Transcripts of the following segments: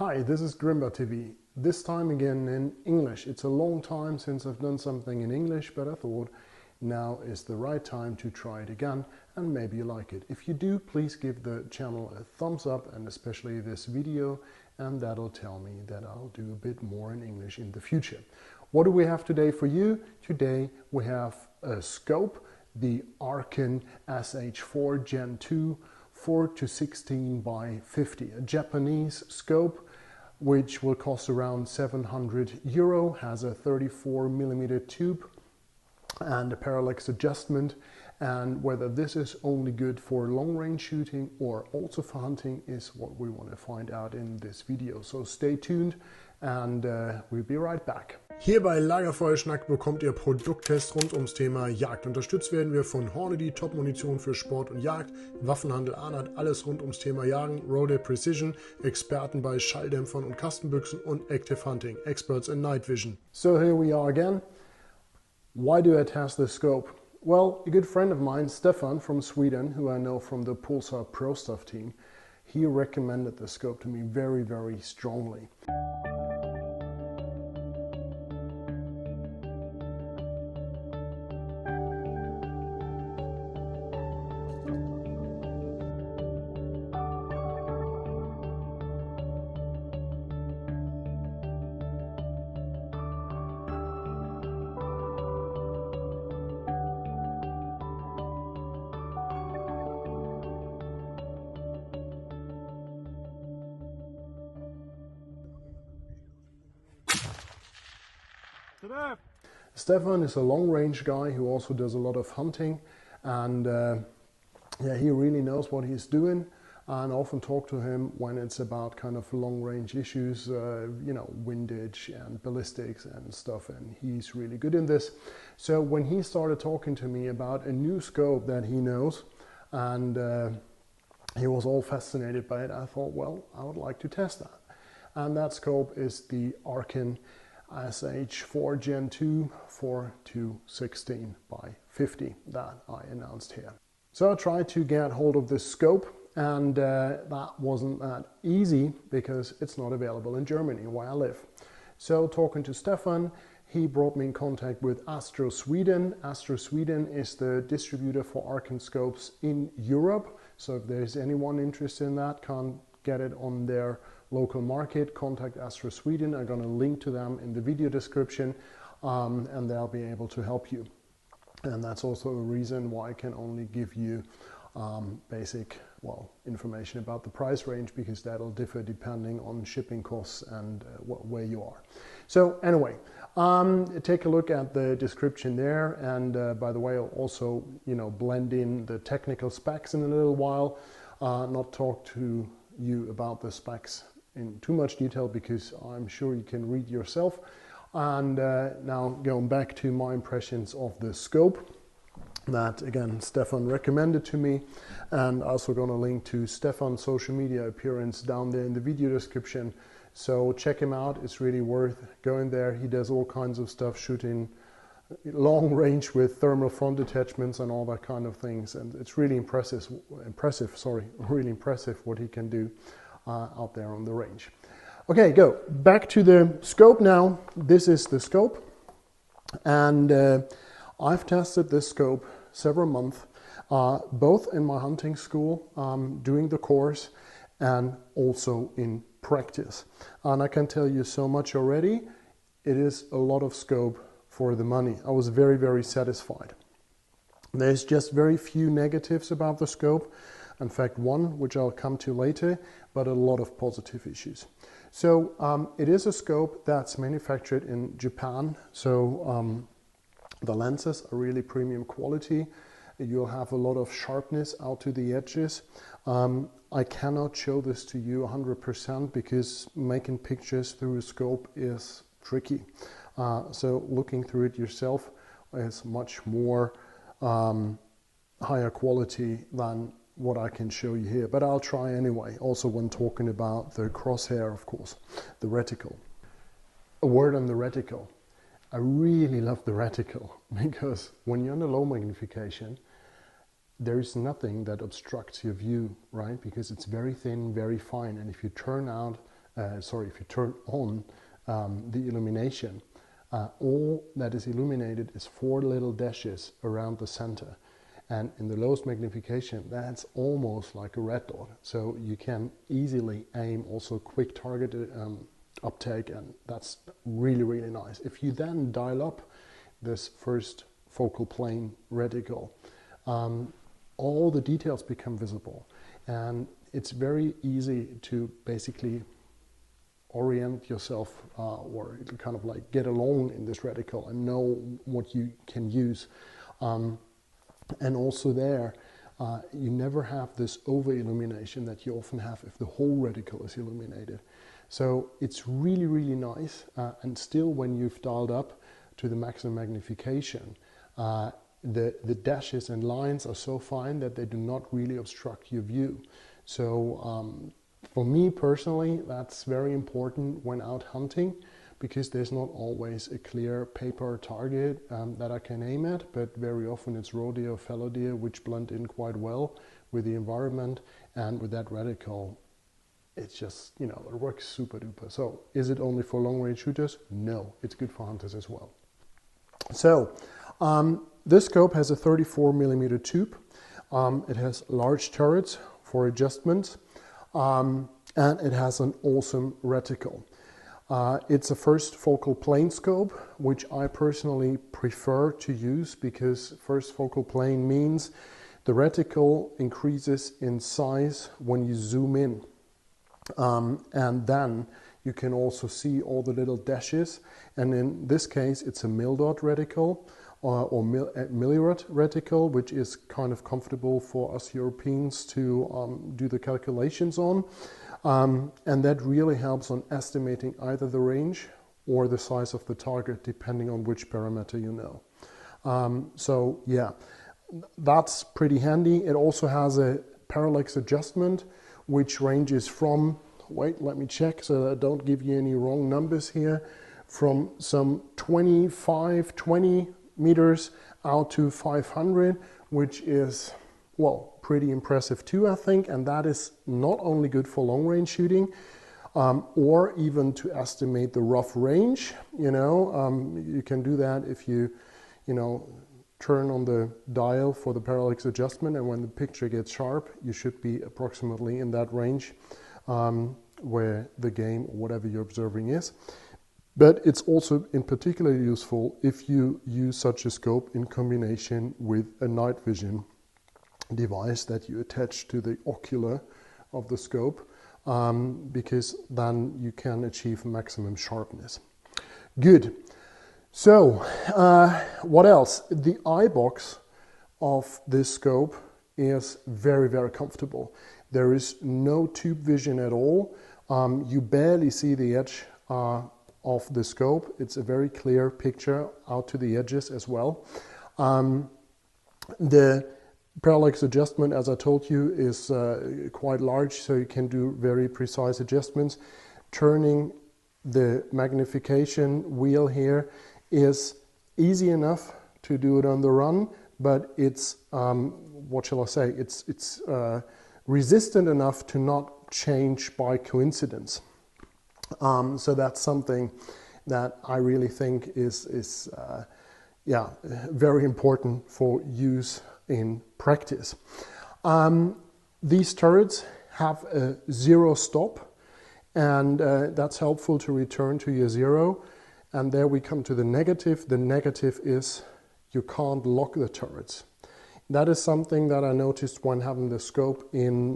Hi, this is Grimbart TV. This time again in English. It's a long time since I've done something in English, but I thought now is the right time to try it again and maybe you like it. If you do, please give the channel a thumbs up and especially this video, and that'll tell me that I'll do a bit more in English in the future. What do we have today for you? Today we have a scope, the Arken SH-4 Gen II 4:16 by 50, a Japanese scope which will cost around 700 euro, has a 34mm tube and a parallax adjustment, and whether this is only good for long-range shooting or also for hunting is what we want to find out in this video. So stay tuned and we'll be right back. Hier bei Lagerfeuerschnack bekommt ihr Produkttests rund ums Thema Jagd. Unterstützt werden wir von Hornady, Top-Munition für Sport und Jagd, Waffenhandel Arnert, alles rund ums Thema Jagen, Road Precision, Experten bei Schalldämpfern und Kastenbüchsen und Active Hunting, Experts in Night Vision. So here we are again. Why do I test this scope? Well, a good friend of mine, Stefan from Sweden, who I know from the Pulsar Pro Stuff team, he recommended the scope to me very, very strongly. Stefan is a long-range guy who also does a lot of hunting, and yeah, he really knows what he's doing, and I often talk to him when it's about kind of long-range issues, you know, windage and ballistics and stuff, and he's really good in this. So when he started talking to me about a new scope that he knows, and he was all fascinated by it, I thought, well, I would like to test that. And that scope is the Arken SH-4 Gen II 4:16 by 50 that I announced here. So I tried to get hold of this scope, and that wasn't that easy because it's not available in Germany where I live. So talking to Stefan, he brought me in contact with Astro Sweden. Astro Sweden is the distributor for Arken scopes in Europe. So if there's anyone interested in that, can't get it on their local market, contact Astro Sweden. I'm going to link to them in the video description, and they'll be able to help you. And that's also a reason why I can only give you basic, well, information about the price range, because that'll differ depending on shipping costs and where you are. So anyway, take a look at the description there, and by the way, I'll also, you know, blend in the technical specs in a little while, not talk to you about the specs in too much detail because I'm sure you can read yourself. And now going back to my impressions of the scope that again Stefan recommended to me, and also going to link to Stefan's social media appearance down there in the video description, so check him out. It's really worth going there. He does all kinds of stuff, shooting long range with thermal front attachments and all that kind of things, and it's really impressive what he can do out there on the range. Okay, go back to the scope now. This is the scope, and I've tested this scope several months, both in my hunting school, doing the course, and also in practice. And I can tell you so much already, it is a lot of scope for the money. I was very, very satisfied. There's just very few negatives about the scope. In fact, one which I'll come to later, but a lot of positive issues. So it is a scope that's manufactured in Japan. So the lenses are really premium quality. You'll have a lot of sharpness out to the edges. I cannot show this to you 100% because making pictures through a scope is tricky. So looking through it yourself is much more higher quality than what I can show you here, but I'll try anyway, also when talking about the crosshair, of course, the reticle. A word on the reticle. I really love the reticle because when you're under low magnification, there is nothing that obstructs your view, right? Because it's very thin, very fine, and if you turn out if you turn on the illumination, all that is illuminated is 4 little dashes around the center. And in the lowest magnification, that's almost like a red dot. So you can easily aim also quick target uptake, and that's really, really nice. If you then dial up this first focal plane reticle, all the details become visible. And it's very easy to basically orient yourself or kind of like get along in this reticle and know what you can use. And also there, you never have this over-illumination that you often have if the whole reticle is illuminated. So it's really, really nice. And still, when you've dialed up to the maximum magnification, the dashes and lines are so fine that they do not really obstruct your view. So for me personally, that's very important when out hunting, because there's not always a clear paper target that I can aim at, but very often it's roe deer or fallow deer which blend in quite well with the environment, and with that reticle, it's just, you know, it works super duper. So is it only for long range shooters? No, it's good for hunters as well. So this scope has a 34mm tube. It has large turrets for adjustments, and it has an awesome reticle. It's a first focal plane scope, which I personally prefer to use, because first focal plane means the reticle increases in size when you zoom in. And then you can also see all the little dashes. And in this case, it's a mil-dot reticle or millirot reticle, which is kind of comfortable for us Europeans to do the calculations on. And that really helps on estimating either the range or the size of the target, depending on which parameter you know. So yeah, that's pretty handy. It also has a parallax adjustment, which ranges from, wait, let me check so that I don't give you any wrong numbers here, from some 20 meters out to 500, which is, well, pretty impressive too, I think. And that is not only good for long range shooting, or even to estimate the rough range. You know, you can do that if you know, turn on the dial for the parallax adjustment, and when the picture gets sharp, you should be approximately in that range where the game or whatever you're observing is. But it's also in particular useful if you use such a scope in combination with a night vision device that you attach to the ocular of the scope, because then you can achieve maximum sharpness. Good. So what else? The eye box of this scope is very, very comfortable. There is no tube vision at all. You barely see the edge of the scope. It's a very clear picture out to the edges as well. The parallax adjustment, as I told you, is quite large, so you can do very precise adjustments. Turning the magnification wheel here is easy enough to do it on the run, but it's, what shall I say, it's resistant enough to not change by coincidence. So that's something that I really think is yeah, very important for use in practice. These turrets have a zero stop, and that's helpful to return to your zero. And there we come to the negative. The negative is you can't lock the turrets. That is something that I noticed when having the scope in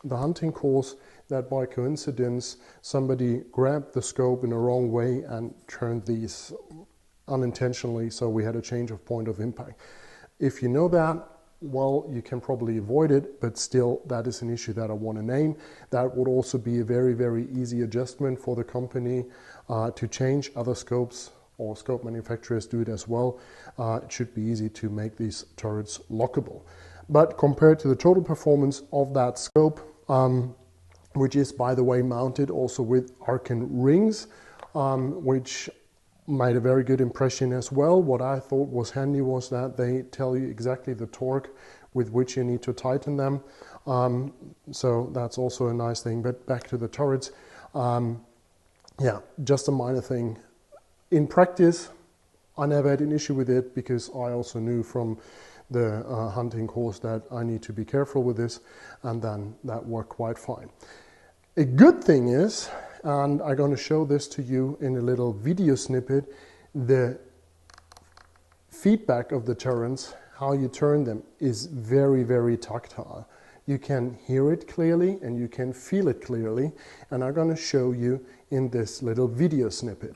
the hunting course, that by coincidence somebody grabbed the scope in the wrong way and turned these unintentionally, so we had a change of point of impact. If you know that, well, you can probably avoid it, but still that is an issue that I want to name. That would also be a very, very easy adjustment for the company to change. Other scopes or scope manufacturers do it as well. It should be easy to make these turrets lockable. But compared to the total performance of that scope, which is, by the way, mounted also with Arken rings, which made a very good impression as well. What I thought was handy was that they tell you exactly the torque with which you need to tighten them. So that's also a nice thing. But back to the turrets. Yeah, just a minor thing. In practice, I never had an issue with it because I also knew from the hunting course that I need to be careful with this, and then that worked quite fine. A good thing is, and I'm going to show this to you in a little video snippet, the feedback of the turrets, how you turn them, is very, very tactile. You can hear it clearly and you can feel it clearly, and I'm going to show you in this little video snippet.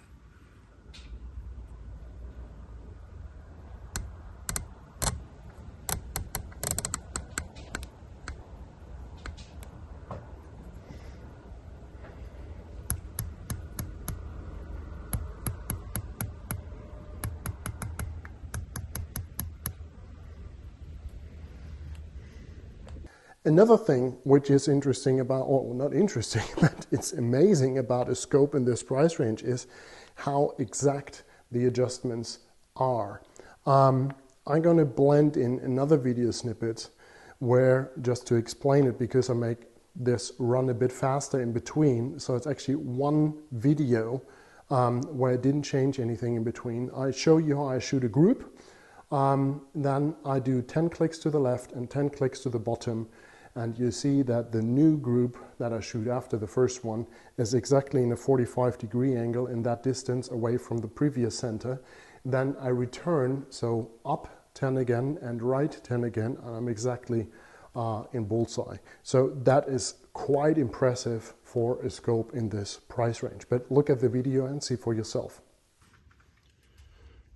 Another thing which is interesting about, or not interesting, but it's amazing about a scope in this price range is how exact the adjustments are. I'm going to blend in another video snippet where, just to explain it, because I make this run a bit faster in between, so it's actually one video where I didn't change anything in between. I show you how I shoot a group, then I do 10 clicks to the left and 10 clicks to the bottom, and you see that the new group that I shoot after the first one is exactly in a 45-degree angle in that distance away from the previous center. Then I return, so up 10 again and right 10 again, and I'm exactly in bullseye. So that is quite impressive for a scope in this price range. But look at the video and see for yourself.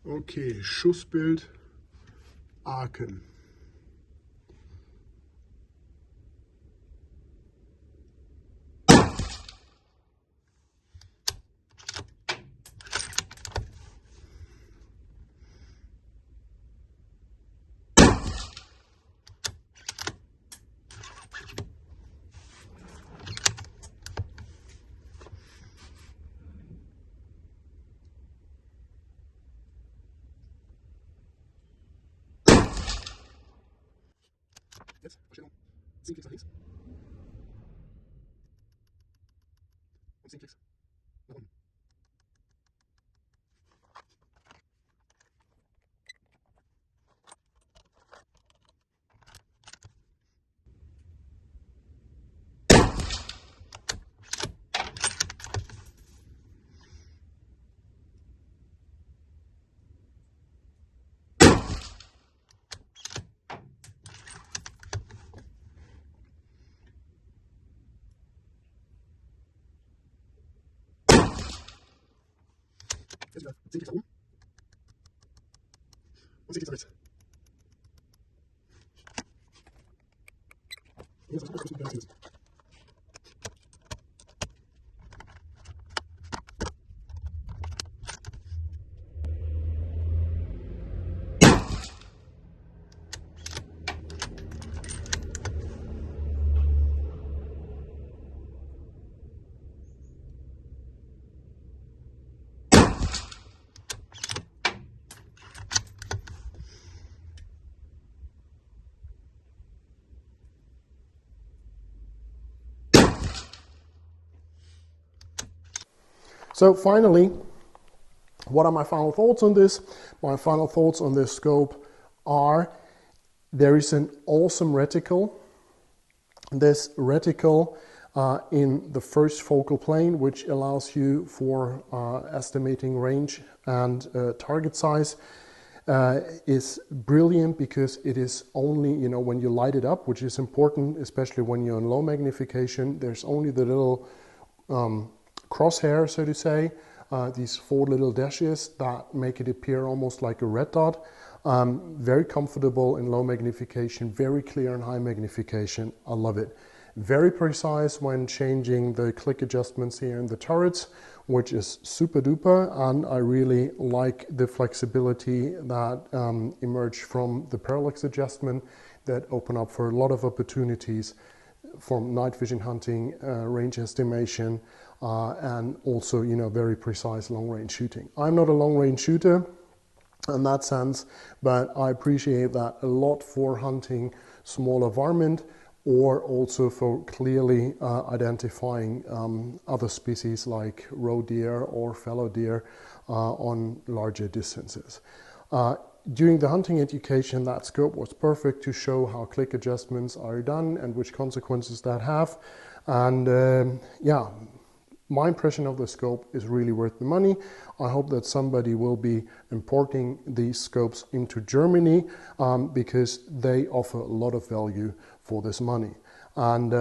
Okay, Schussbild Arken. Jetzt, Verstellung, 10 Klicks nach links und 10 Klicks nach unten. Jetzt wieder 10 Klicks nach oben und 10 Klicks nach rechts. Und jetzt kommst du wieder rechts. So finally, what are my final thoughts on this? My final thoughts on this scope are, there is an awesome reticle. This reticle in the first focal plane, which allows you for estimating range and target size, is brilliant because it is only, when you light it up, which is important, especially when you're in low magnification, there's only the little crosshair, so to say, these 4 little dashes that make it appear almost like a red dot. Very comfortable in low magnification, very clear in high magnification. I love it. Very precise when changing the click adjustments here in the turrets, which is super duper, and I really like the flexibility that emerged from the parallax adjustment that open up for a lot of opportunities from night vision hunting, range estimation, and also, very precise long-range shooting. I'm not a long-range shooter in that sense, but I appreciate that a lot for hunting smaller varmint or also for clearly identifying other species like roe deer or fallow deer on larger distances. During the hunting education, that scope was perfect to show how click adjustments are done and which consequences that have. And yeah, my impression of the scope is really worth the money. I hope that somebody will be importing these scopes into Germany because they offer a lot of value for this money. And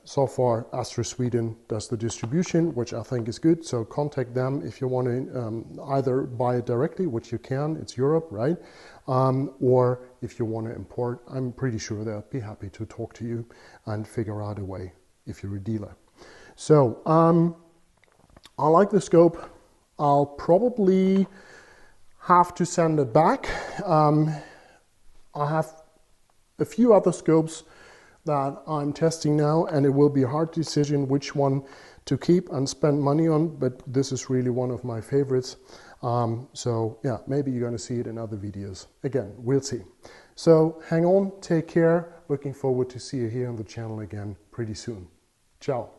so far, Astro Sweden does the distribution, which I think is good. So contact them if you want to either buy it directly, which you can, it's Europe, right? Or if you want to import, I'm pretty sure they'll be happy to talk to you and figure out a way if you're a dealer. So I like the scope. I'll probably have to send it back. I have a few other scopes that I'm testing now, and it will be a hard decision which one to keep and spend money on, but this is really one of my favorites. So yeah, maybe you're going to see it in other videos. Again, we'll see. So hang on, take care. Looking forward to see you here on the channel again pretty soon. Ciao.